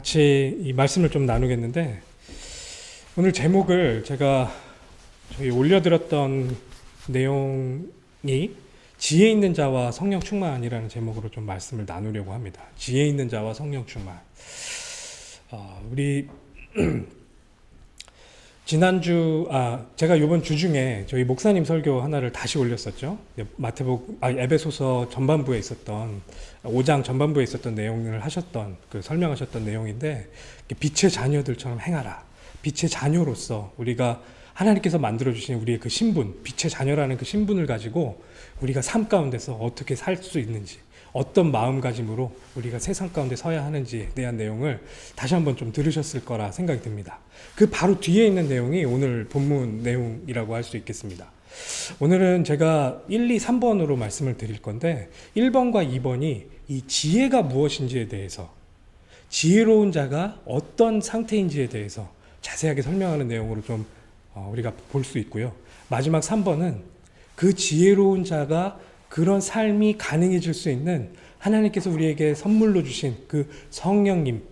같이 이 말씀을 좀 나누겠는데, 오늘 제목을 제가 저희 올려드렸던 내용이 지혜 있는 자와 성령 충만이라는 제목으로 좀 말씀을 나누려고 합니다. 지혜 있는 자와 성령 충만. 우리 지난주 제가 이번 주 중에 저희 목사님 설교 하나를 다시 올렸었죠. 에베소서 전반부에 있었던 5장 전반부에 있었던 내용을 하셨던 설명하셨던 내용인데, 빛의 자녀들처럼 행하라. 빛의 자녀로서 우리가 하나님께서 만들어 주신 우리의 그 신분, 빛의 자녀라는 그 신분을 가지고 우리가 삶 가운데서 어떻게 살 수 있는지, 어떤 마음가짐으로 우리가 세상 가운데 서야 하는지에 대한 내용을 다시 한번 좀 들으셨을 거라 생각이 듭니다. 그 바로 뒤에 있는 내용이 오늘 본문 내용이라고 할 수 있겠습니다. 오늘은 제가 1, 2, 3번으로 말씀을 드릴 건데, 1번과 2번이 이 지혜가 무엇인지에 대해서, 지혜로운 자가 어떤 상태인지에 대해서 자세하게 설명하는 내용으로 좀 우리가 볼 수 있고요. 마지막 3번은 그 지혜로운 자가 그런 삶이 가능해질 수 있는 하나님께서 우리에게 선물로 주신 그 성령님,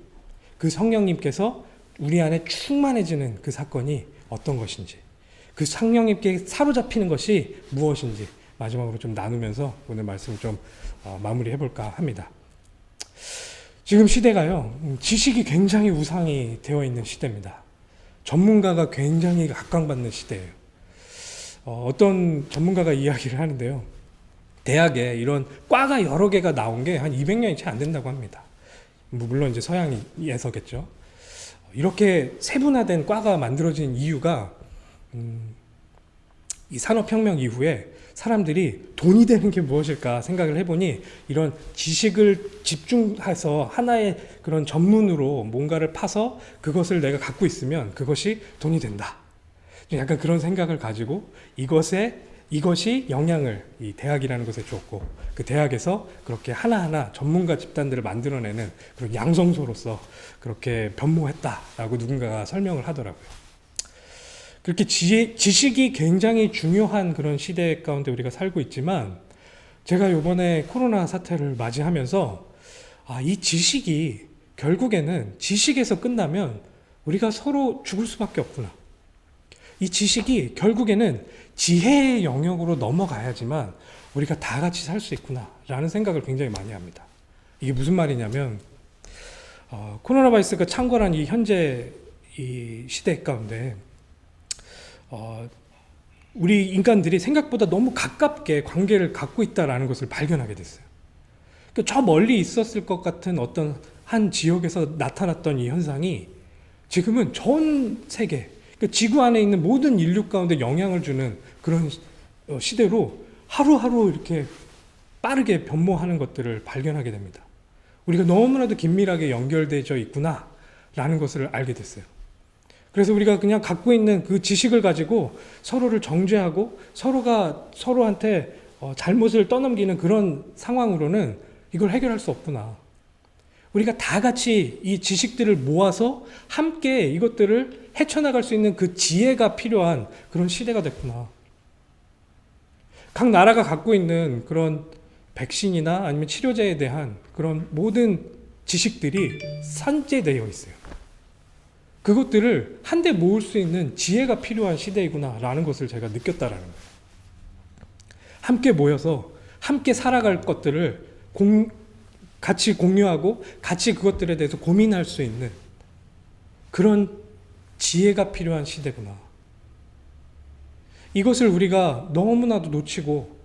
그 성령님께서 우리 안에 충만해지는 그 사건이 어떤 것인지, 그 성령님께 사로잡히는 것이 무엇인지 마지막으로 좀 나누면서 오늘 말씀 좀 마무리해 볼까 합니다. 지금 시대가요, 지식이 굉장히 우상이 되어 있는 시대입니다. 전문가가 굉장히 각광받는 시대예요. 어떤 전문가가 이야기를 하는데요, 대학에 이런 과가 여러 개가 나온 게 한 200년이 채 안 된다고 합니다. 물론 이제 서양에서겠죠. 이렇게 세분화된 과가 만들어진 이유가 이 산업혁명 이후에 사람들이 돈이 되는 게 무엇일까 생각을 해보니, 이런 지식을 집중해서 하나의 그런 전문으로 뭔가를 파서 그것을 내가 갖고 있으면 그것이 돈이 된다. 약간 그런 생각을 가지고 이것이 영향을 이 대학이라는 것에 주었고, 그 대학에서 그렇게 하나하나 전문가 집단들을 만들어내는 그런 양성소로서 그렇게 변모했다라고 누군가가 설명을 하더라고요. 그렇게 지식이 굉장히 중요한 그런 시대 가운데 우리가 살고 있지만, 제가 이번에 코로나 사태를 맞이하면서 이 지식이 결국에는 지식에서 끝나면 우리가 서로 죽을 수밖에 없구나. 이 지식이 결국에는 지혜의 영역으로 넘어가야지만 우리가 다 같이 살 수 있구나 라는 생각을 굉장히 많이 합니다. 이게 무슨 말이냐면, 코로나 바이러스가 창궐한 이 현재 이 시대 가운데 우리 인간들이 생각보다 너무 가깝게 관계를 갖고 있다는 것을 발견하게 됐어요. 저 멀리 있었을 것 같은 어떤 한 지역에서 나타났던 이 현상이 지금은 전 세계, 지구 안에 있는 모든 인류 가운데 영향을 주는 그런 시대로 하루하루 이렇게 빠르게 변모하는 것들을 발견하게 됩니다. 우리가 너무나도 긴밀하게 연결되어 있구나 라는 것을 알게 됐어요. 그래서 우리가 그냥 갖고 있는 그 지식을 가지고 서로를 정죄하고 서로가 서로한테 잘못을 떠넘기는 그런 상황으로는 이걸 해결할 수 없구나. 우리가 다 같이 이 지식들을 모아서 함께 이것들을 헤쳐나갈 수 있는 그 지혜가 필요한 그런 시대가 됐구나. 각 나라가 갖고 있는 그런 백신이나 아니면 치료제에 대한 그런 모든 지식들이 산재되어 있어요. 그것들을 한데 모을 수 있는 지혜가 필요한 시대이구나 라는 것을 제가 느꼈다라는 거예요. 함께 모여서 함께 살아갈 것들을 같이 공유하고 같이 그것들에 대해서 고민할 수 있는 그런 지혜가 필요한 시대구나. 이것을 우리가 너무나도 놓치고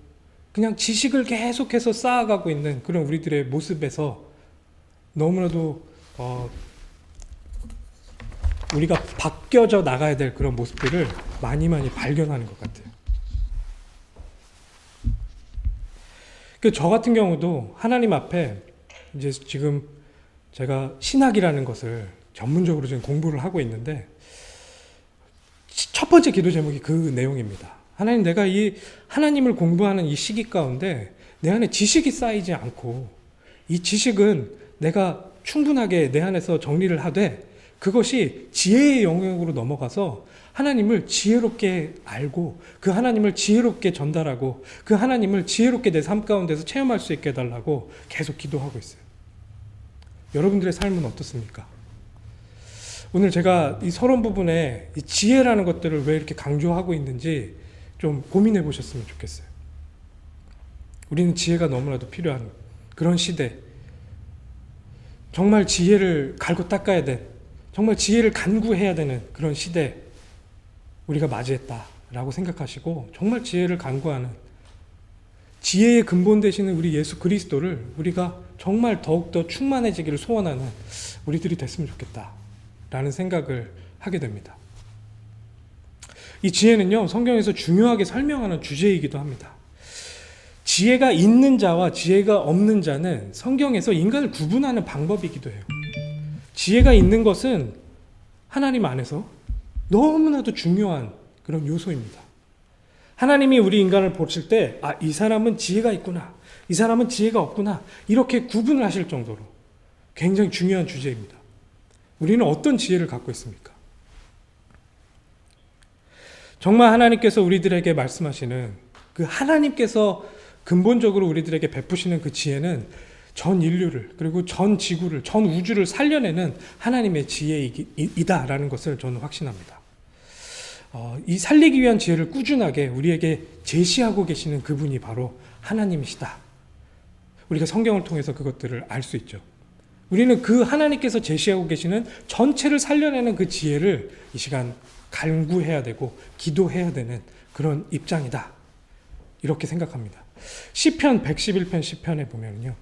그냥 지식을 계속해서 쌓아가고 있는 그런 우리들의 모습에서 너무나도 우리가 바뀌어져 나가야 될 그런 모습들을 많이 발견하는 것 같아요. 저 같은 경우도 하나님 앞에 이제 지금 제가 신학이라는 것을 전문적으로 지금 공부를 하고 있는데, 첫 번째 기도 제목이 그 내용입니다. 하나님, 내가 이 하나님을 공부하는 이 시기 가운데 내 안에 지식이 쌓이지 않고, 이 지식은 내가 충분하게 내 안에서 정리를 하되 그것이 지혜의 영역으로 넘어가서 하나님을 지혜롭게 알고 그 하나님을 지혜롭게 전달하고 그 하나님을 지혜롭게 내 삶 가운데서 체험할 수 있게 해달라고 계속 기도하고 있어요. 여러분들의 삶은 어떻습니까? 오늘 제가 이 서론 부분에 이 지혜라는 것들을 왜 이렇게 강조하고 있는지 좀 고민해 보셨으면 좋겠어요. 우리는 지혜가 너무나도 필요한 그런 시대, 정말 지혜를 갈고 닦아야 돼, 정말 지혜를 간구해야 되는 그런 시대 우리가 맞이했다라고 생각하시고, 정말 지혜를 간구하는, 지혜의 근본 되시는 우리 예수 그리스도를 우리가 정말 더욱더 충만해지기를 소원하는 우리들이 됐으면 좋겠다라는 생각을 하게 됩니다. 이 지혜는요, 성경에서 중요하게 설명하는 주제이기도 합니다. 지혜가 있는 자와 지혜가 없는 자는 성경에서 인간을 구분하는 방법이기도 해요. 지혜가 있는 것은 하나님 안에서 너무나도 중요한 그런 요소입니다. 하나님이 우리 인간을 보실 때, 이 사람은 지혜가 있구나, 이 사람은 지혜가 없구나, 이렇게 구분을 하실 정도로 굉장히 중요한 주제입니다. 우리는 어떤 지혜를 갖고 있습니까? 정말 하나님께서 우리들에게 말씀하시는 그 하나님께서 근본적으로 우리들에게 베푸시는 그 지혜는 전 인류를, 그리고 전 지구를, 전 우주를 살려내는 하나님의 지혜이다라는 것을 저는 확신합니다. 이 살리기 위한 지혜를 꾸준하게 우리에게 제시하고 계시는 그분이 바로 하나님이시다. 우리가 성경을 통해서 그것들을 알 수 있죠. 우리는 그 하나님께서 제시하고 계시는 전체를 살려내는 그 지혜를 이 시간 간구해야 되고 기도해야 되는 그런 입장이다, 이렇게 생각합니다. 시편 111편 시편에 보면요,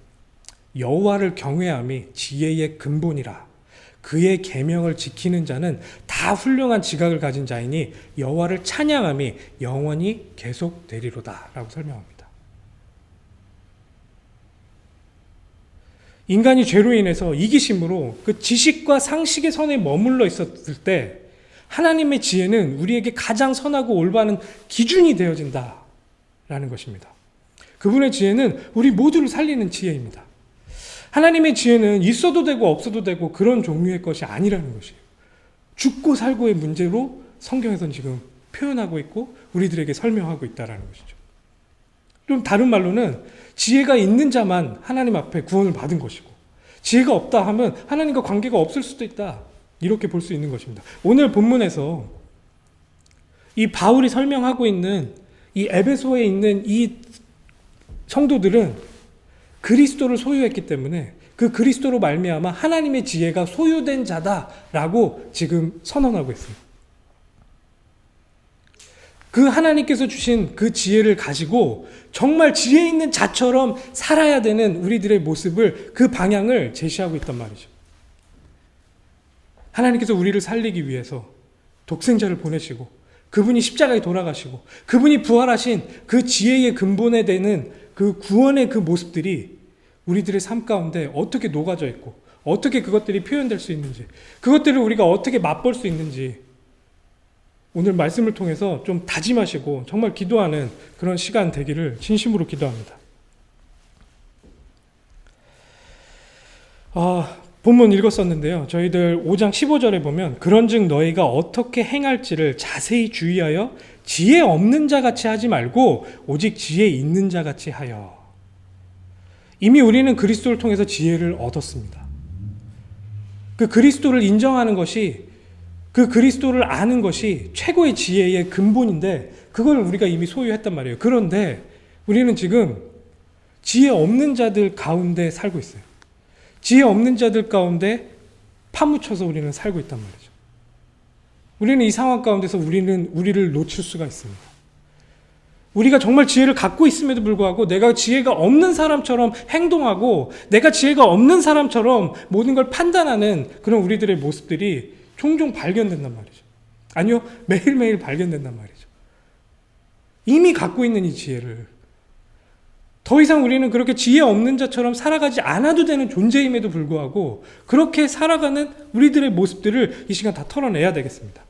여호와를 경외함이 지혜의 근본이라. 그의 계명을 지키는 자는 다 훌륭한 지각을 가진 자이니 여호와를 찬양함이 영원히 계속되리로다 라고 설명합니다. 인간이 죄로 인해서 이기심으로 그 지식과 상식의 선에 머물러 있었을 때 하나님의 지혜는 우리에게 가장 선하고 올바른 기준이 되어진다라는 것입니다. 그분의 지혜는 우리 모두를 살리는 지혜입니다. 하나님의 지혜는 있어도 되고 없어도 되고 그런 종류의 것이 아니라는 것이에요. 죽고 살고의 문제로 성경에서는 지금 표현하고 있고 우리들에게 설명하고 있다는 것이죠. 좀 다른 말로는 지혜가 있는 자만 하나님 앞에 구원을 받은 것이고, 지혜가 없다 하면 하나님과 관계가 없을 수도 있다, 이렇게 볼 수 있는 것입니다. 오늘 본문에서 이 바울이 설명하고 있는 이 에베소에 있는 이 성도들은 그리스도를 소유했기 때문에 그 그리스도로 말미암아 하나님의 지혜가 소유된 자다라고 지금 선언하고 있습니다. 그 하나님께서 주신 그 지혜를 가지고 정말 지혜 있는 자처럼 살아야 되는 우리들의 모습을, 그 방향을 제시하고 있단 말이죠. 하나님께서 우리를 살리기 위해서 독생자를 보내시고, 그분이 십자가에 돌아가시고, 그분이 부활하신 그 지혜의 근본에 되는 그 구원의 그 모습들이 우리들의 삶 가운데 어떻게 녹아져 있고, 어떻게 그것들이 표현될 수 있는지, 그것들을 우리가 어떻게 맛볼 수 있는지 오늘 말씀을 통해서 좀 다짐하시고 정말 기도하는 그런 시간 되기를 진심으로 기도합니다. 본문 읽었었는데요. 저희들 5장 15절에 보면 그런즉 너희가 어떻게 행할지를 자세히 주의하여 지혜 없는 자같이 하지 말고 오직 지혜 있는 자같이 하여. 이미 우리는 그리스도를 통해서 지혜를 얻었습니다. 그 그리스도를 인정하는 것이, 그 그리스도를 아는 것이 최고의 지혜의 근본인데 그걸 우리가 이미 소유했단 말이에요. 그런데 우리는 지금 지혜 없는 자들 가운데 살고 있어요. 지혜 없는 자들 가운데 파묻혀서 우리는 살고 있단 말이죠. 우리는 이 상황 가운데서 우리를 놓칠 수가 있습니다. 우리가 정말 지혜를 갖고 있음에도 불구하고 내가 지혜가 없는 사람처럼 행동하고, 내가 지혜가 없는 사람처럼 모든 걸 판단하는 그런 우리들의 모습들이 종종 발견된단 말이죠. 아니요, 매일매일 발견된단 말이죠. 이미 갖고 있는 이 지혜를 더 이상 우리는 그렇게 지혜 없는 자처럼 살아가지 않아도 되는 존재임에도 불구하고 그렇게 살아가는 우리들의 모습들을 이 시간 다 털어내야 되겠습니다.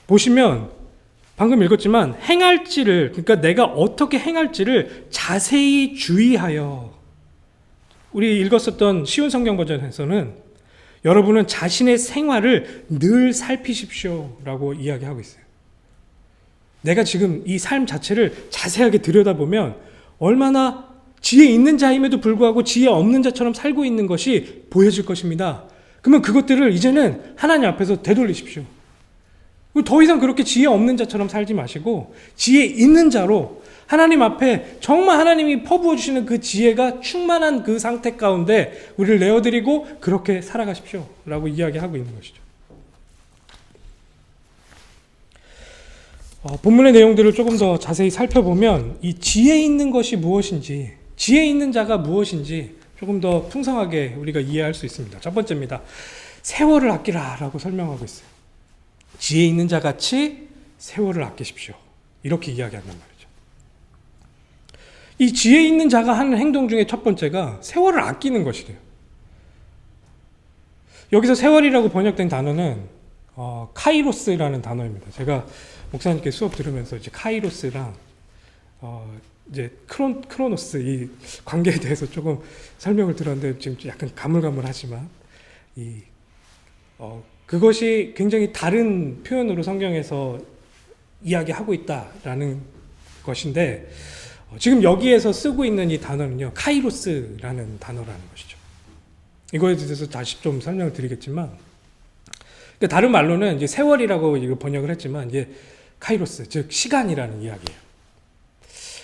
보시면 방금 읽었지만 행할지를, 그러니까 내가 어떻게 행할지를 자세히 주의하여, 우리 읽었었던 쉬운 성경 버전에서는 여러분은 자신의 생활을 늘 살피십시오 라고 이야기하고 있어요. 내가 지금 이 삶 자체를 자세하게 들여다보면 얼마나 지혜 있는 자임에도 불구하고 지혜 없는 자처럼 살고 있는 것이 보여질 것입니다. 그러면 그것들을 이제는 하나님 앞에서 되돌리십시오. 더 이상 그렇게 지혜 없는 자처럼 살지 마시고 지혜 있는 자로 하나님 앞에 정말 하나님이 퍼부어 주시는 그 지혜가 충만한 그 상태 가운데 우리를 내어드리고 그렇게 살아가십시오 라고 이야기하고 있는 것이죠. 본문의 내용들을 조금 더 자세히 살펴보면 이 지혜 있는 것이 무엇인지, 지혜 있는 자가 무엇인지 조금 더 풍성하게 우리가 이해할 수 있습니다. 첫 번째입니다. 세월을 아끼라 라고 설명하고 있어요. 지혜 있는 자같이 세월을 아끼십시오. 이렇게 이야기한단 말이죠. 이 지혜 있는 자가 하는 행동 중에 첫 번째가 세월을 아끼는 것이래요. 여기서 세월이라고 번역된 단어는 카이로스라는 단어입니다. 제가 목사님께 수업 들으면서 이제 카이로스랑 이제 크로노스 이 관계에 대해서 조금 설명을 들었는데 지금 약간 가물가물하지만 그것이 굉장히 다른 표현으로 성경에서 이야기하고 있다라는 것인데 지금 여기에서 쓰고 있는 이 단어는요 카이로스라는 단어라는 것이죠. 이거에 대해서 다시 좀 설명을 드리겠지만 다른 말로는 이제 세월이라고 이거 번역을 했지만 이게 카이로스 즉 시간이라는 이야기예요.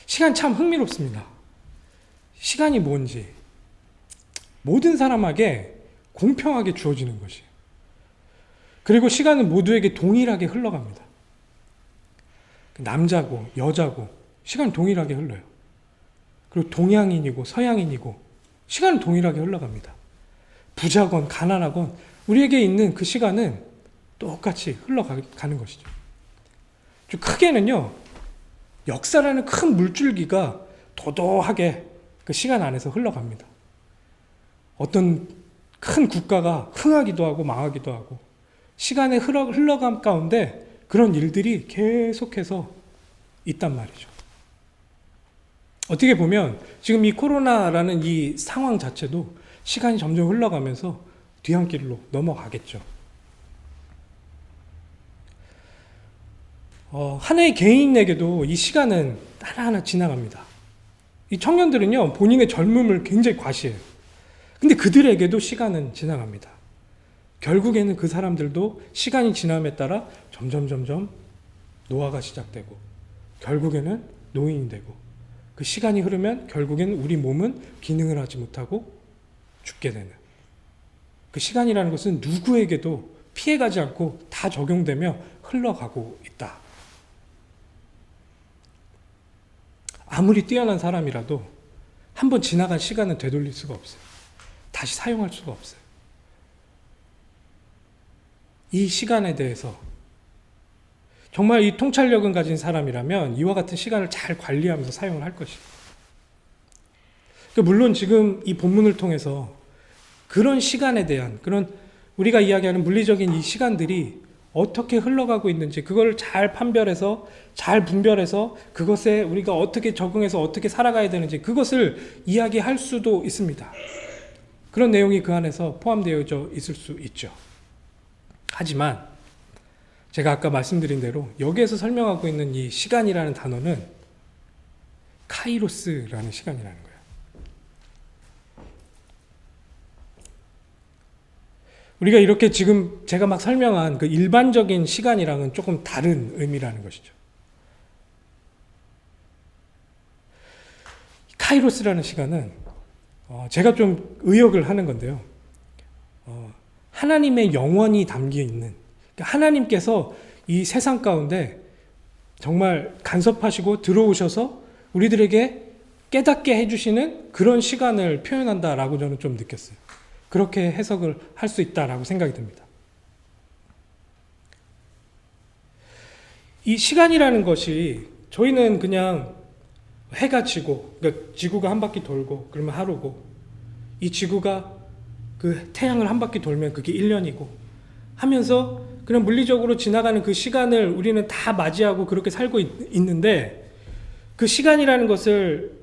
시간 참 흥미롭습니다. 시간이 뭔지 모든 사람에게 공평하게 주어지는 것이에요. 그리고 시간은 모두에게 동일하게 흘러갑니다. 남자고 여자고 시간은 동일하게 흘러요. 그리고 동양인이고 서양인이고 시간은 동일하게 흘러갑니다. 부자건 가난하건 우리에게 있는 그 시간은 똑같이 흘러가는 것이죠. 좀 크게는요, 역사라는 큰 물줄기가 도도하게 그 시간 안에서 흘러갑니다. 어떤 큰 국가가 흥하기도 하고 망하기도 하고 시간의 흘러감 가운데 그런 일들이 계속해서 있단 말이죠. 어떻게 보면 지금 이 코로나라는 이 상황 자체도 시간이 점점 흘러가면서 뒤안길로 넘어가겠죠. 한 해의 개인에게도 이 시간은 하나하나 지나갑니다. 이 청년들은요, 본인의 젊음을 굉장히 과시해요. 근데 그들에게도 시간은 지나갑니다. 결국에는 그 사람들도 시간이 지남에 따라 점점 노화가 시작되고 결국에는 노인이 되고 그 시간이 흐르면 결국에는 우리 몸은 기능을 하지 못하고 죽게 되는 그 시간이라는 것은 누구에게도 피해가지 않고 다 적용되며 흘러가고 있다. 아무리 뛰어난 사람이라도 한번 지나간 시간은 되돌릴 수가 없어요. 다시 사용할 수가 없어요. 이 시간에 대해서 정말 이 통찰력을 가진 사람이라면 이와 같은 시간을 잘 관리하면서 사용을 할 것이에요. 물론 지금 이 본문을 통해서 그런 시간에 대한 그런 우리가 이야기하는 물리적인 이 시간들이 어떻게 흘러가고 있는지 그걸 잘 판별해서 잘 분별해서 그것에 우리가 어떻게 적응해서 어떻게 살아가야 되는지 그것을 이야기할 수도 있습니다. 그런 내용이 그 안에서 포함되어져 있을 수 있죠. 하지만 제가 아까 말씀드린 대로 여기에서 설명하고 있는 이 시간이라는 단어는 카이로스라는 시간이라는 거예요. 우리가 이렇게 지금 제가 막 설명한 그 일반적인 시간이랑은 조금 다른 의미라는 것이죠. 카이로스라는 시간은 제가 좀 의역을 하는 건데요. 하나님의 영원이 담겨 있는 하나님께서 이 세상 가운데 정말 간섭하시고 들어오셔서 우리들에게 깨닫게 해주시는 그런 시간을 표현한다라고 저는 좀 느꼈어요. 그렇게 해석을 할 수 있다라고 생각이 듭니다. 이 시간이라는 것이 저희는 그냥 해가 지고 그러니까 지구가 한 바퀴 돌고 그러면 하루고 이 지구가 그 태양을 한 바퀴 돌면 그게 1년이고 하면서 그냥 물리적으로 지나가는 그 시간을 우리는 다 맞이하고 그렇게 살고 있는데 그 시간이라는 것을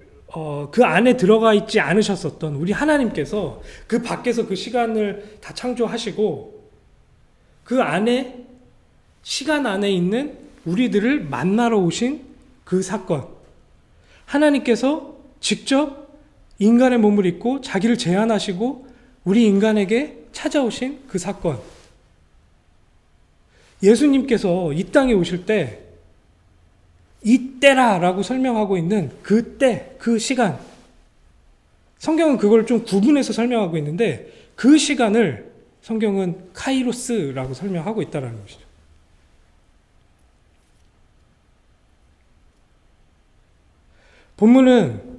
그 안에 들어가 있지 않으셨었던 우리 하나님께서 그 밖에서 그 시간을 다 창조하시고 그 안에 시간 안에 있는 우리들을 만나러 오신 그 사건 하나님께서 직접 인간의 몸을 입고 자기를 제한하시고 우리 인간에게 찾아오신 그 사건. 예수님께서 이 땅에 오실 때 이때라라고 설명하고 있는 그 때, 그 시간. 성경은 그걸 좀 구분해서 설명하고 있는데 그 시간을 성경은 카이로스라고 설명하고 있다는 것이죠. 본문은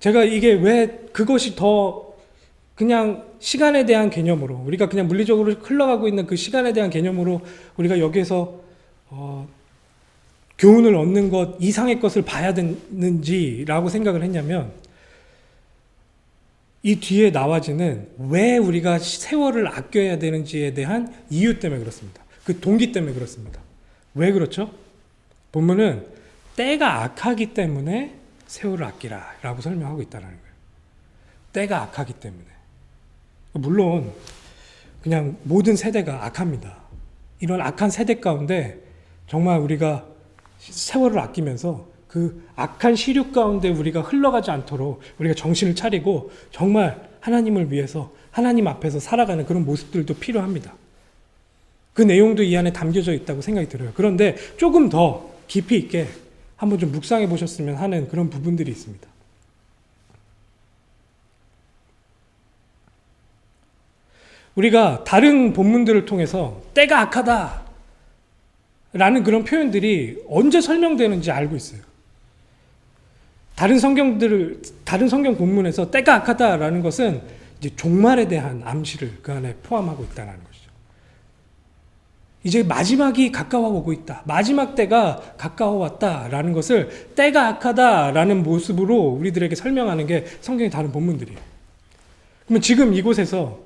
제가 이게 왜 그것이 더 그냥 시간에 대한 개념으로 우리가 그냥 물리적으로 흘러가고 있는 그 시간에 대한 개념으로 우리가 여기에서 교훈을 얻는 것 이상의 것을 봐야 되는지라고 생각을 했냐면 이 뒤에 나와지는 왜 우리가 세월을 아껴야 되는지에 대한 이유 때문에 그렇습니다. 그 동기 때문에 그렇습니다. 왜 그렇죠? 본문은 때가 악하기 때문에 세월을 아끼라 라고 설명하고 있다는 거예요. 때가 악하기 때문에. 물론 그냥 모든 세대가 악합니다. 이런 악한 세대 가운데 정말 우리가 세월을 아끼면서 그 악한 시류 가운데 우리가 흘러가지 않도록 우리가 정신을 차리고 정말 하나님을 위해서 하나님 앞에서 살아가는 그런 모습들도 필요합니다. 그 내용도 이 안에 담겨져 있다고 생각이 들어요. 그런데 조금 더 깊이 있게 한번 좀 묵상해 보셨으면 하는 그런 부분들이 있습니다. 우리가 다른 본문들을 통해서 때가 악하다 라는 그런 표현들이 언제 설명되는지 알고 있어요. 다른 성경 본문에서 때가 악하다라는 것은 이제 종말에 대한 암시를 그 안에 포함하고 있다는 것이죠. 이제 마지막이 가까워 오고 있다. 마지막 때가 가까워 왔다라는 것을 때가 악하다라는 모습으로 우리들에게 설명하는 게 성경의 다른 본문들이에요. 그러면 지금 이곳에서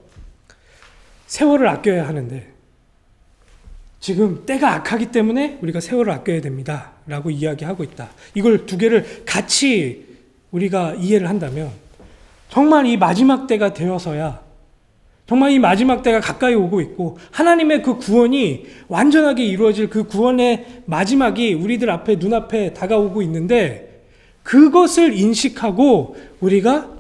세월을 아껴야 하는데 지금 때가 악하기 때문에 우리가 세월을 아껴야 됩니다 라고 이야기하고 있다. 이걸 두 개를 같이 우리가 이해를 한다면 정말 이 마지막 때가 되어서야 정말 이 마지막 때가 가까이 오고 있고 하나님의 그 구원이 완전하게 이루어질 그 구원의 마지막이 우리들 앞에 눈앞에 다가오고 있는데 그것을 인식하고 우리가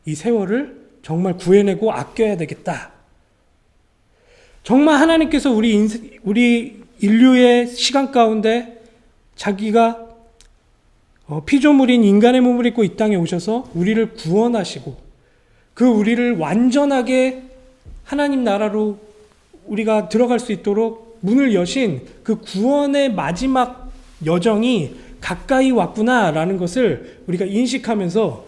이 세월을 정말 구해내고 아껴야 되겠다. 정말 하나님께서 우리 인류의 시간 가운데 자기가 피조물인 인간의 몸을 입고 이 땅에 오셔서 우리를 구원하시고 그 우리를 완전하게 하나님 나라로 우리가 들어갈 수 있도록 문을 여신 그 구원의 마지막 여정이 가까이 왔구나라는 것을 우리가 인식하면서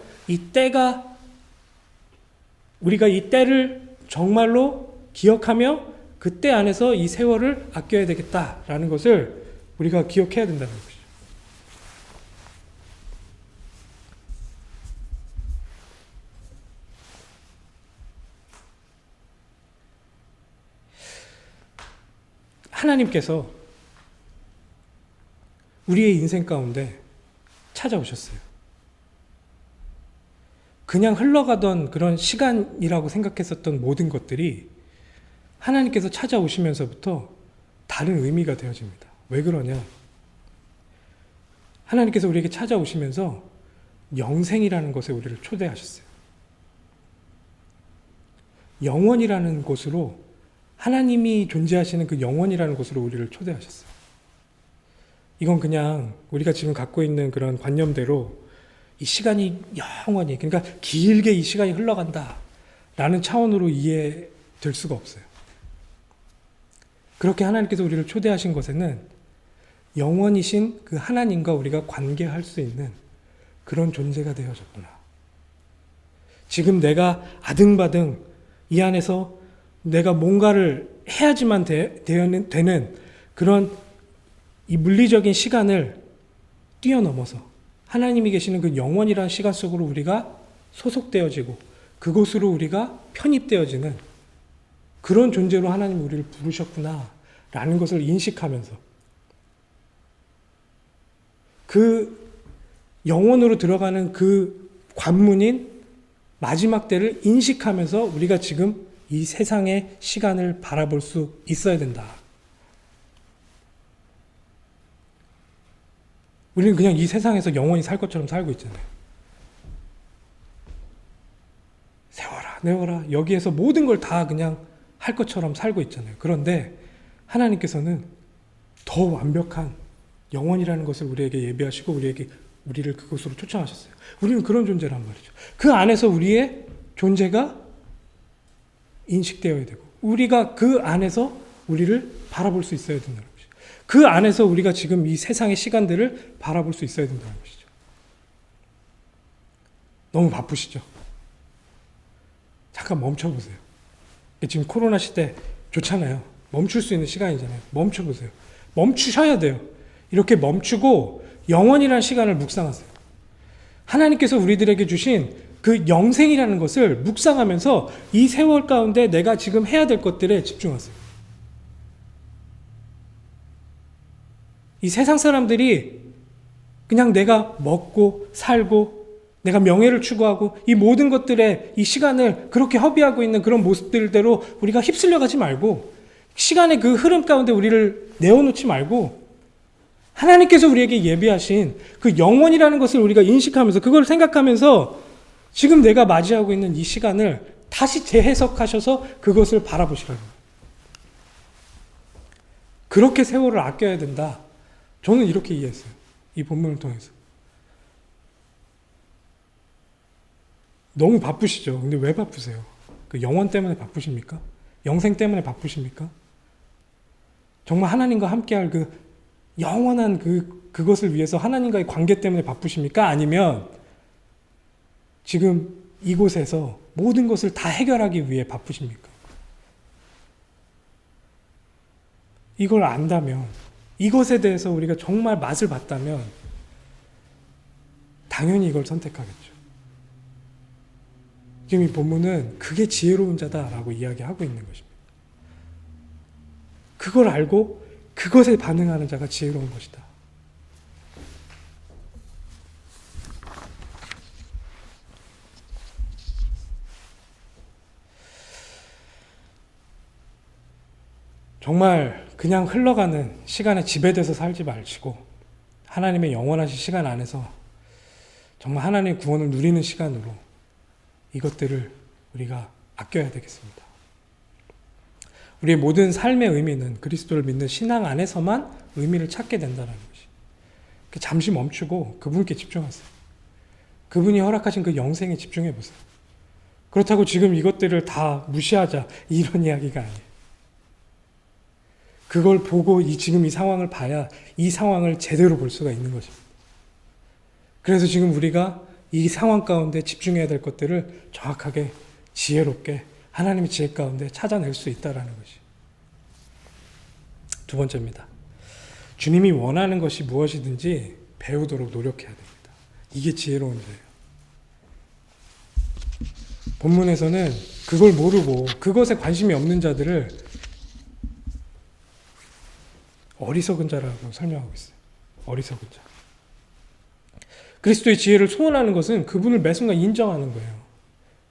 우리가 이 때를 정말로 기억하며 그때 안에서 이 세월을 아껴야 되겠다라는 것을 우리가 기억해야 된다는 것이죠. 하나님께서 우리의 인생 가운데 찾아오셨어요. 그냥 흘러가던 그런 시간이라고 생각했었던 모든 것들이 하나님께서 찾아오시면서부터 다른 의미가 되어집니다. 왜 그러냐? 하나님께서 우리에게 찾아오시면서 영생이라는 것에 우리를 초대하셨어요. 영원이라는 곳으로 하나님이 존재하시는 그 영원이라는 곳으로 우리를 초대하셨어요. 이건 그냥 우리가 지금 갖고 있는 그런 관념대로 이 시간이 영원히 그러니까 길게 이 시간이 흘러간다 라는 차원으로 이해될 수가 없어요. 그렇게 하나님께서 우리를 초대하신 것에는 영원이신 그 하나님과 우리가 관계할 수 있는 그런 존재가 되어졌구나. 지금 내가 아등바등 이 안에서 내가 뭔가를 해야지만 되는 그런 이 물리적인 시간을 뛰어넘어서 하나님이 계시는 그 영원이라는 시간 속으로 우리가 소속되어지고 그곳으로 우리가 편입되어지는 그런 존재로 하나님이 우리를 부르셨구나 라는 것을 인식하면서 그 영원으로 들어가는 그 관문인 마지막 때를 인식하면서 우리가 지금 이 세상의 시간을 바라볼 수 있어야 된다. 우리는 그냥 이 세상에서 영원히 살 것처럼 살고 있잖아요. 세워라, 내워라. 여기에서 모든 걸 다 그냥 할 것처럼 살고 있잖아요. 그런데 하나님께서는 더 완벽한 영원이라는 것을 우리에게 예비하시고 우리를 그곳으로 초청하셨어요. 우리는 그런 존재란 말이죠. 그 안에서 우리의 존재가 인식되어야 되고 우리가 그 안에서 우리를 바라볼 수 있어야 된다는 것이죠. 그 안에서 우리가 지금 이 세상의 시간들을 바라볼 수 있어야 된다는 것이죠. 너무 바쁘시죠? 잠깐 멈춰보세요. 지금 코로나 시대 좋잖아요. 멈출 수 있는 시간이잖아요. 멈춰보세요. 멈추셔야 돼요. 이렇게 멈추고 영원이라는 시간을 묵상하세요. 하나님께서 우리들에게 주신 그 영생이라는 것을 묵상하면서 이 세월 가운데 내가 지금 해야 될 것들에 집중하세요. 이 세상 사람들이 그냥 내가 먹고 살고 내가 명예를 추구하고 이 모든 것들에 이 시간을 그렇게 허비하고 있는 그런 모습들대로 우리가 휩쓸려 가지 말고 시간의 그 흐름 가운데 우리를 내어놓지 말고 하나님께서 우리에게 예비하신 그 영원이라는 것을 우리가 인식하면서 그걸 생각하면서 지금 내가 맞이하고 있는 이 시간을 다시 재해석하셔서 그것을 바라보시라는 거예요. 그렇게 세월을 아껴야 된다. 저는 이렇게 이해했어요. 이 본문을 통해서. 너무 바쁘시죠? 근데 왜 바쁘세요? 그 영원 때문에 바쁘십니까? 영생 때문에 바쁘십니까? 정말 하나님과 함께할 그 영원한 그것을 위해서 하나님과의 관계 때문에 바쁘십니까? 아니면 지금 이곳에서 모든 것을 다 해결하기 위해 바쁘십니까? 이걸 안다면, 이것에 대해서 우리가 정말 맛을 봤다면 당연히 이걸 선택하겠죠. 지금 이 본문은 그게 지혜로운 자다라고 이야기하고 있는 것입니다. 그걸 알고 그것에 반응하는 자가 지혜로운 것이다. 정말 그냥 흘러가는 시간에 지배돼서 살지 마시고 하나님의 영원하신 시간 안에서 정말 하나님의 구원을 누리는 시간으로 이것들을 우리가 아껴야 되겠습니다. 우리의 모든 삶의 의미는 그리스도를 믿는 신앙 안에서만 의미를 찾게 된다는 것이. 잠시 멈추고 그분께 집중하세요. 그분이 허락하신 그 영생에 집중해 보세요. 그렇다고 지금 이것들을 다 무시하자 이런 이야기가 아니에요. 그걸 보고 지금 이 상황을 봐야 이 상황을 제대로 볼 수가 있는 것입니다. 그래서 지금 우리가 이 상황 가운데 집중해야 될 것들을 정확하게 지혜롭게 하나님의 지혜 가운데 찾아낼 수 있다는 것이. 두 번째입니다. 주님이 원하는 것이 무엇이든지 배우도록 노력해야 됩니다. 이게 지혜로운 자예요. 본문에서는 그걸 모르고 그것에 관심이 없는 자들을 어리석은 자라고 설명하고 있어요. 어리석은 자. 그리스도의 지혜를 소원하는 것은 그분을 매 순간 인정하는 거예요.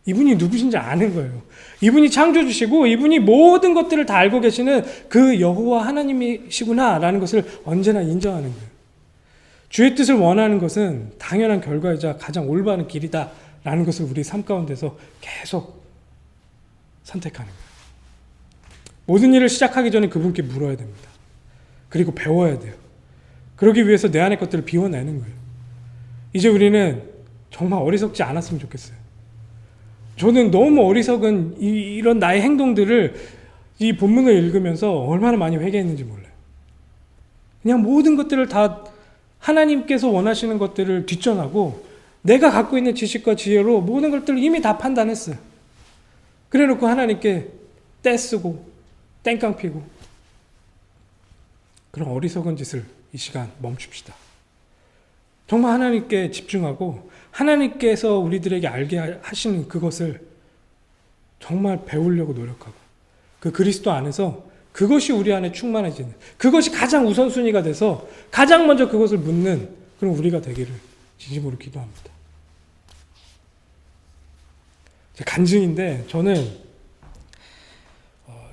이분이 누구신지 아는 거예요. 이분이 창조주시고 이분이 모든 것들을 다 알고 계시는 그 여호와 하나님이시구나라는 것을 언제나 인정하는 거예요. 주의 뜻을 원하는 것은 당연한 결과이자 가장 올바른 길이다라는 것을 우리 삶 가운데서 계속 선택하는 거예요. 모든 일을 시작하기 전에 그분께 물어야 됩니다. 그리고 배워야 돼요. 그러기 위해서 내 안의 것들을 비워내는 거예요. 이제 우리는 정말 어리석지 않았으면 좋겠어요. 저는 너무 어리석은 이런 나의 행동들을 이 본문을 읽으면서 얼마나 많이 회개했는지 몰라요. 그냥 모든 것들을 다 하나님께서 원하시는 것들을 뒷전하고 내가 갖고 있는 지식과 지혜로 모든 것들을 이미 다 판단했어요. 그래놓고 하나님께 떼쓰고 땡깡 피고 그런 어리석은 짓을 이 시간 멈춥시다. 정말 하나님께 집중하고 하나님께서 우리들에게 알게 하시는 그것을 정말 배우려고 노력하고 그 그리스도 안에서 그것이 우리 안에 충만해지는 그것이 가장 우선순위가 돼서 가장 먼저 그것을 묻는 그런 우리가 되기를 진심으로 기도합니다. 제 간증인데 저는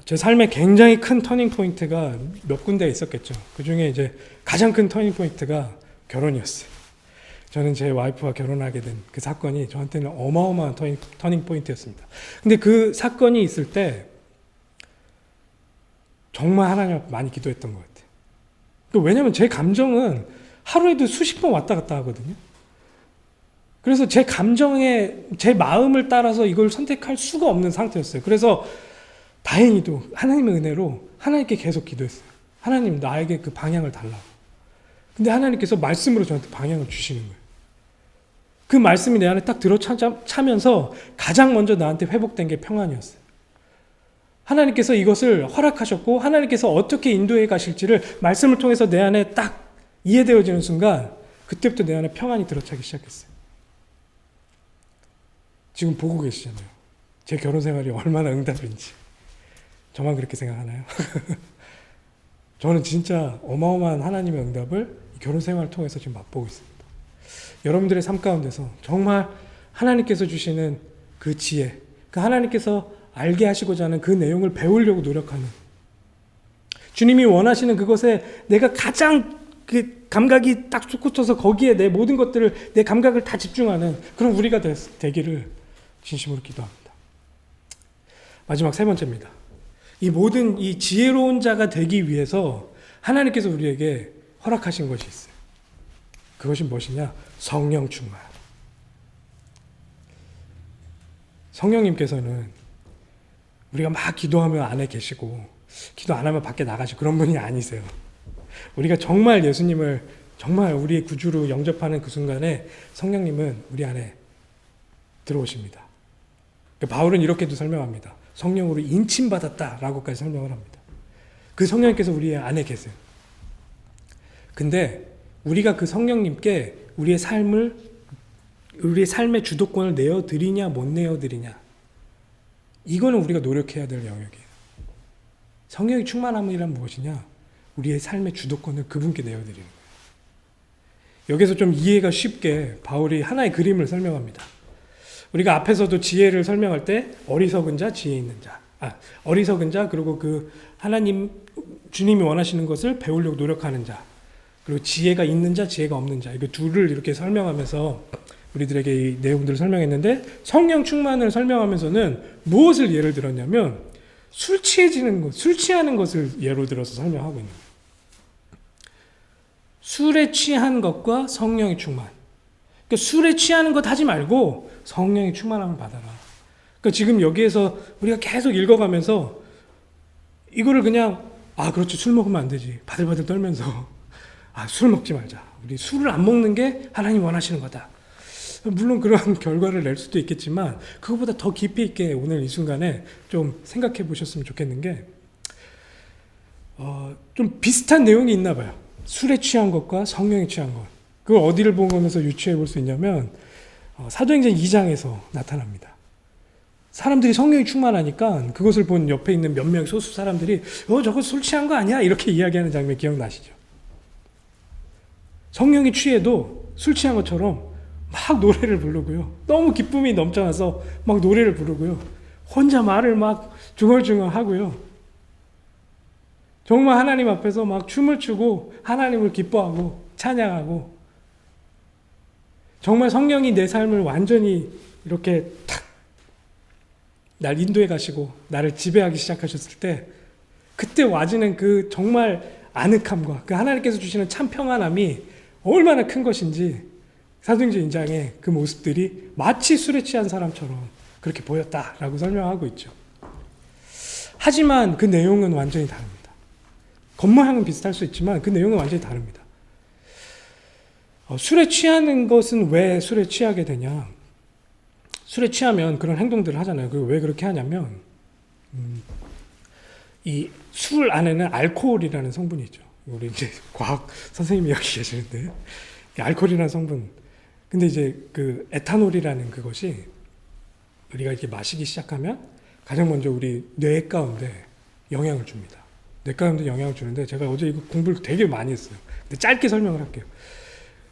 제 삶에 굉장히 큰 터닝 포인트가 몇 군데 있었겠죠. 그 중에 이제 가장 큰 터닝 포인트가 결혼이었어요. 저는 제 와이프와 결혼하게 된 그 사건이 저한테는 어마어마한 터닝 포인트였습니다. 근데 그 사건이 있을 때 정말 하나님 앞에 많이 기도했던 것 같아요. 왜냐하면 제 감정은 하루에도 수십 번 왔다 갔다 하거든요. 그래서 제 감정에, 제 마음을 따라서 이걸 선택할 수가 없는 상태였어요. 그래서 다행히도 하나님의 은혜로 하나님께 계속 기도했어요. 하나님, 나에게 그 방향을 달라고. 근데 하나님께서 말씀으로 저한테 방향을 주시는 거예요. 그 말씀이 내 안에 딱 들어차면서 가장 먼저 나한테 회복된 게 평안이었어요. 하나님께서 이것을 허락하셨고 하나님께서 어떻게 인도해 가실지를 말씀을 통해서 내 안에 딱 이해되어지는 순간 그때부터 내 안에 평안이 들어차기 시작했어요. 지금 보고 계시잖아요. 제 결혼 생활이 얼마나 응답인지. 저만 그렇게 생각하나요? 저는 진짜 어마어마한 하나님의 응답을 결혼 생활을 통해서 지금 맛보고 있습니다. 여러분들의 삶 가운데서 정말 하나님께서 주시는 그 지혜, 그 하나님께서 알게 하시고자 하는 그 내용을 배우려고 노력하는, 주님이 원하시는 그것에 내가 가장 그 감각이 딱 솟구쳐서 거기에 내 모든 것들을, 내 감각을 다 집중하는 그런 우리가 되기를 진심으로 기도합니다. 마지막 세 번째입니다. 이 모든 이 지혜로운 자가 되기 위해서 하나님께서 우리에게 허락하신 것이 있어요. 그것이 무엇이냐? 성령 충만. 성령님께서는 우리가 막 기도하면 안에 계시고 기도 안 하면 밖에 나가시고 그런 분이 아니세요. 우리가 정말 예수님을 정말 우리의 구주로 영접하는 그 순간에 성령님은 우리 안에 들어오십니다. 바울은 이렇게도 설명합니다. 성령으로 인침받았다라고까지 설명을 합니다. 그 성령님께서 우리 안에 계세요. 근데 우리가 그 성령님께 우리의 삶의 주도권을 내어드리냐 못 내어드리냐, 이거는 우리가 노력해야 될 영역이에요. 성령의 충만함이란 무엇이냐? 우리의 삶의 주도권을 그분께 내어드리는 거예요. 여기서 좀 이해가 쉽게 바울이 하나의 그림을 설명합니다. 우리가 앞에서도 지혜를 설명할 때 어리석은 자, 지혜 있는 자, 어리석은 자, 그리고 그 하나님, 주님이 원하시는 것을 배우려고 노력하는 자, 그리고 지혜가 있는 자, 지혜가 없는 자, 이거 둘을 이렇게 설명하면서 우리들에게 이 내용들을 설명했는데, 성령 충만을 설명하면서는 무엇을 예를 들었냐면 술 취하는 것을 예로 들어서 설명하고 있는 거예요. 술에 취한 것과 성령의 충만. 그러니까 술에 취하는 것 하지 말고 성령의 충만함을 받아라. 그러니까 지금 여기에서 우리가 계속 읽어가면서 이거를 그냥 그렇지, 술 먹으면 안 되지, 바들바들 떨면서 술 먹지 말자, 우리 술을 안 먹는 게 하나님 원하시는 거다, 물론 그런 결과를 낼 수도 있겠지만 그것보다 더 깊이 있게 오늘 이 순간에 좀 생각해 보셨으면 좋겠는 게 좀 비슷한 내용이 있나 봐요. 술에 취한 것과 성령에 취한 것. 그걸 어디를 보면서 유추해 볼 수 있냐면 사도행전 2장에서 나타납니다. 사람들이 성령이 충만하니까 그것을 본 옆에 있는 몇 명의 소수 사람들이 저거 술 취한 거 아니야? 이렇게 이야기하는 장면 기억나시죠? 성령이 취해도 술 취한 것처럼 막 노래를 부르고요. 너무 기쁨이 넘쳐나서 막 노래를 부르고요. 혼자 말을 막 중얼중얼 하고요. 정말 하나님 앞에서 막 춤을 추고 하나님을 기뻐하고 찬양하고, 정말 성령이 내 삶을 완전히 이렇게 탁 날 인도해 가시고 나를 지배하기 시작하셨을 때, 그때 와지는 그 정말 아늑함과 그 하나님께서 주시는 참 평안함이 얼마나 큰 것인지 사도행전 2장의 그 모습들이 마치 술에 취한 사람처럼 그렇게 보였다라고 설명하고 있죠. 하지만 그 내용은 완전히 다릅니다. 겉모양은 비슷할 수 있지만 그 내용은 완전히 다릅니다. 술에 취하는 것은 왜 술에 취하게 되냐? 술에 취하면 그런 행동들을 하잖아요. 왜 그렇게 하냐면 이 술 안에는 알코올이라는 성분이 있죠. 우리 이제 과학 선생님이 여기 계시는데, 알코올이라는 성분. 근데 이제 그 에탄올이라는 그것이 우리가 이렇게 마시기 시작하면 가장 먼저 우리 뇌 가운데 영향을 줍니다. 뇌 가운데 영향을 주는데, 제가 어제 이거 공부를 되게 많이 했어요. 근데 짧게 설명을 할게요.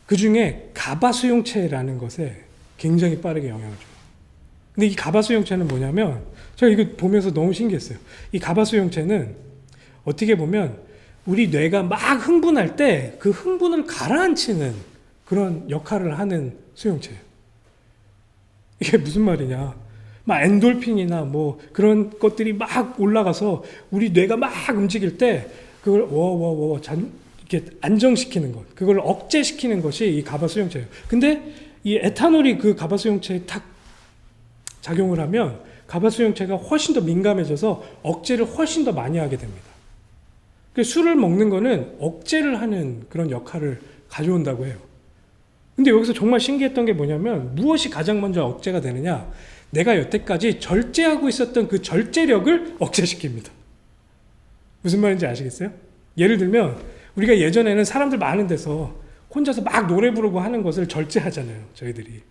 그 중에 가바 수용체라는 것에 굉장히 빠르게 영향을 줘요. 근데 이 가바 수용체는 뭐냐면, 제가 이거 보면서 너무 신기했어요. 이 가바 수용체는 어떻게 보면 우리 뇌가 막 흥분할 때 그 흥분을 가라앉히는 그런 역할을 하는 수용체예요. 이게 무슨 말이냐? 막 엔돌핀이나 뭐 그런 것들이 막 올라가서 우리 뇌가 막 움직일 때 그걸 워워워 이렇게 안정시키는 것, 그걸 억제시키는 것이 이 가바 수용체예요. 근데 이 에탄올이 그 가바 수용체에 탁 작용을 하면 가바 수용체가 훨씬 더 민감해져서 억제를 훨씬 더 많이 하게 됩니다. 술을 먹는 거는 억제를 하는 그런 역할을 가져온다고 해요. 근데 여기서 정말 신기했던 게 뭐냐면 무엇이 가장 먼저 억제가 되느냐? 내가 여태까지 절제하고 있었던 그 절제력을 억제시킵니다. 무슨 말인지 아시겠어요? 예를 들면 우리가 예전에는 사람들 많은 데서 혼자서 막 노래 부르고 하는 것을 절제하잖아요, 저희들이.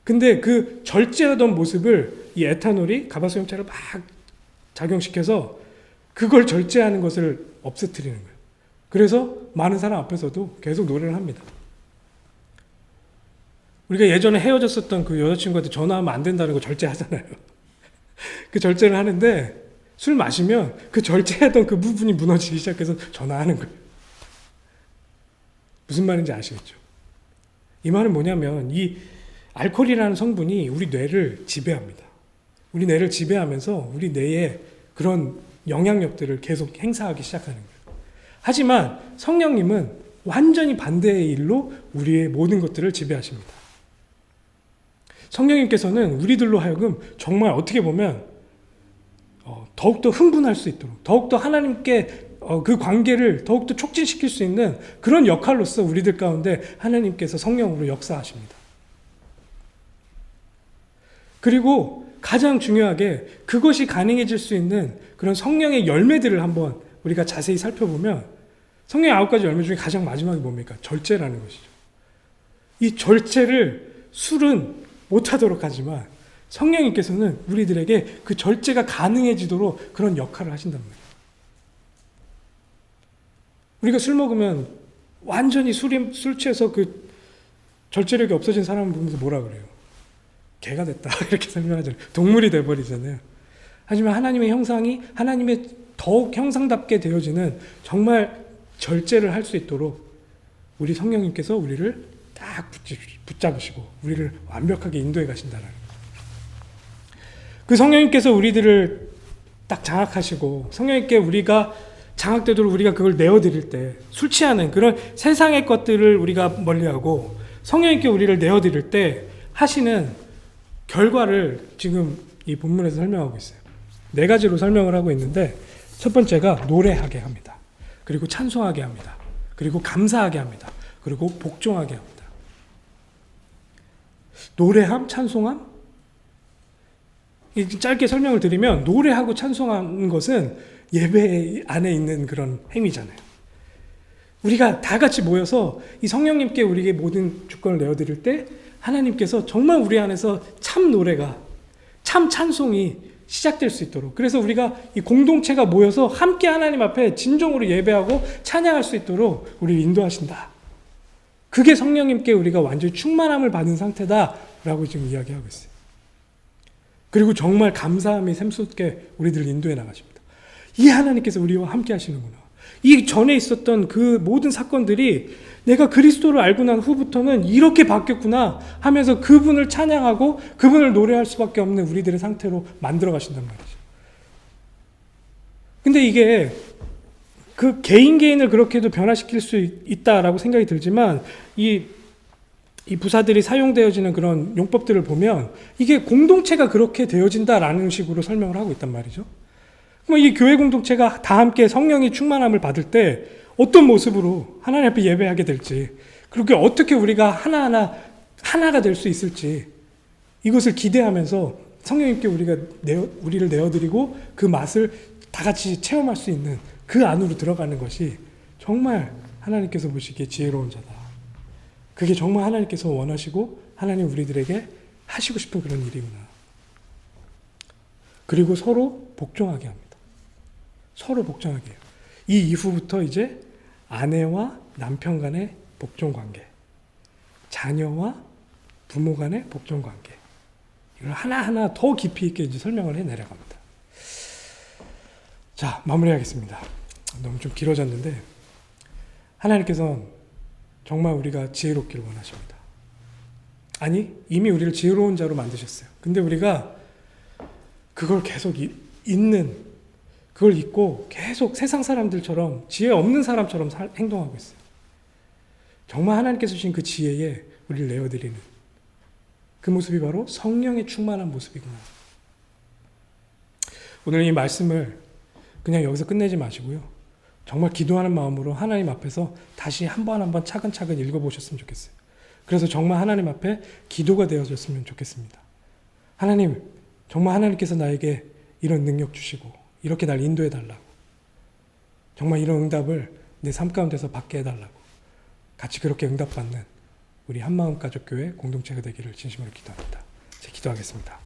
근데 그 절제하던 모습을 이 에탄올이 가바수용체를 막 작용시켜서 그걸 절제하는 것을 없애뜨리는 거예요. 그래서 많은 사람 앞에서도 계속 노래를 합니다. 우리가 예전에 헤어졌었던 그 여자친구한테 전화하면 안 된다는 거 절제하잖아요. 그 절제를 하는데 술 마시면 그 절제하던 그 부분이 무너지기 시작해서 전화하는 거예요. 무슨 말인지 아시겠죠? 이 말은 뭐냐면 이 알코올이라는 성분이 우리 뇌를 지배합니다. 우리 뇌를 지배하면서 우리 뇌에 그런 영향력들을 계속 행사하기 시작하는 거예요. 하지만 성령님은 완전히 반대의 일로 우리의 모든 것들을 지배하십니다. 성령님께서는 우리들로 하여금 정말 어떻게 보면 더욱더 흥분할 수 있도록, 더욱더 하나님께 그 관계를 더욱더 촉진시킬 수 있는 그런 역할로서 우리들 가운데 하나님께서 성령으로 역사하십니다. 그리고 가장 중요하게 그것이 가능해질 수 있는 그런 성령의 열매들을 한번 우리가 자세히 살펴보면 성령의 9가지 열매 중에 가장 마지막이 뭡니까? 절제라는 것이죠. 이 절제를 술은 못하도록 하지만 성령님께서는 우리들에게 그 절제가 가능해지도록 그런 역할을 하신단 말이에요. 우리가 술 먹으면 완전히 술 취해서 그 절제력이 없어진 사람을 보면서 뭐라 그래요? 개가 됐다 이렇게 설명하잖아요. 동물이 돼버리잖아요. 하지만 하나님의 형상이 하나님의 더욱 형상답게 되어지는 정말 절제를 할 수 있도록 우리 성령님께서 우리를 딱 붙잡으시고 우리를 완벽하게 인도해 가신다는 거예요. 그 성령님께서 우리들을 딱 장악하시고 성령님께 우리가 장악되도록 우리가 그걸 내어드릴 때 술 취하는 그런 세상의 것들을 우리가 멀리하고 성령님께 우리를 내어드릴 때 하시는 결과를 지금 이 본문에서 설명하고 있어요. 4가지로 설명을 하고 있는데 첫 번째가 노래하게 합니다. 그리고 찬송하게 합니다. 그리고 감사하게 합니다. 그리고 복종하게 합니다. 노래함, 찬송함? 짧게 설명을 드리면 노래하고 찬송하는 것은 예배 안에 있는 그런 행위잖아요. 우리가 다 같이 모여서 이 성령님께 우리에게 모든 주권을 내어드릴 때 하나님께서 정말 우리 안에서 참 노래가, 참 찬송이 시작될 수 있도록, 그래서 우리가 이 공동체가 모여서 함께 하나님 앞에 진정으로 예배하고 찬양할 수 있도록 우리를 인도하신다. 그게 성령님께 우리가 완전히 충만함을 받은 상태다라고 지금 이야기하고 있어요. 그리고 정말 감사함이 샘솟게 우리들을 인도해 나가십니다. 이 하나님께서 우리와 함께 하시는구나. 이 전에 있었던 그 모든 사건들이 내가 그리스도를 알고 난 후부터는 이렇게 바뀌었구나 하면서 그분을 찬양하고 그분을 노래할 수밖에 없는 우리들의 상태로 만들어 가신단 말이죠. 근데 이게 그 개인을 그렇게도 변화시킬 수 있다라고 생각이 들지만 이 부사들이 사용되어지는 그런 용법들을 보면 이게 공동체가 그렇게 되어진다라는 식으로 설명을 하고 있단 말이죠. 그럼 이 교회 공동체가 다 함께 성령의 충만함을 받을 때 어떤 모습으로 하나님 앞에 예배하게 될지, 그렇게 어떻게 우리가 하나가 될 수 있을지, 이것을 기대하면서 성령님께 우리를 내어드리고 그 맛을 다 같이 체험할 수 있는 그 안으로 들어가는 것이 정말 하나님께서 보시기에 지혜로운 자다. 그게 정말 하나님께서 원하시고 하나님 우리들에게 하시고 싶은 그런 일이구나. 그리고 서로 복종하게 합니다. 서로 복종하게 해요. 이 이후부터 이제 아내와 남편 간의 복종 관계, 자녀와 부모 간의 복종 관계, 이걸 하나하나 더 깊이 있게 이제 설명을 해 내려갑니다. 자, 마무리하겠습니다. 너무 좀 길어졌는데, 하나님께서는 정말 우리가 지혜롭기를 원하십니다. 아니, 이미 우리를 지혜로운 자로 만드셨어요. 근데 우리가 그걸 계속 잊는, 그걸 잊고 계속 세상 사람들처럼 지혜 없는 사람처럼 행동하고 있어요. 정말 하나님께서 주신 그 지혜에 우리를 내어드리는 그 모습이 바로 성령의 충만한 모습이구나. 오늘 이 말씀을 그냥 여기서 끝내지 마시고요. 정말 기도하는 마음으로 하나님 앞에서 다시 한 번 한 번 차근차근 읽어보셨으면 좋겠어요. 그래서 정말 하나님 앞에 기도가 되어졌으면 좋겠습니다. 하나님, 정말 하나님께서 나에게 이런 능력 주시고 이렇게 날 인도해 달라고, 정말 이런 응답을 내 삶 가운데서 받게 해달라고, 같이 그렇게 응답받는 우리 한마음가족교회 공동체가 되기를 진심으로 기도합니다. 기도하겠습니다.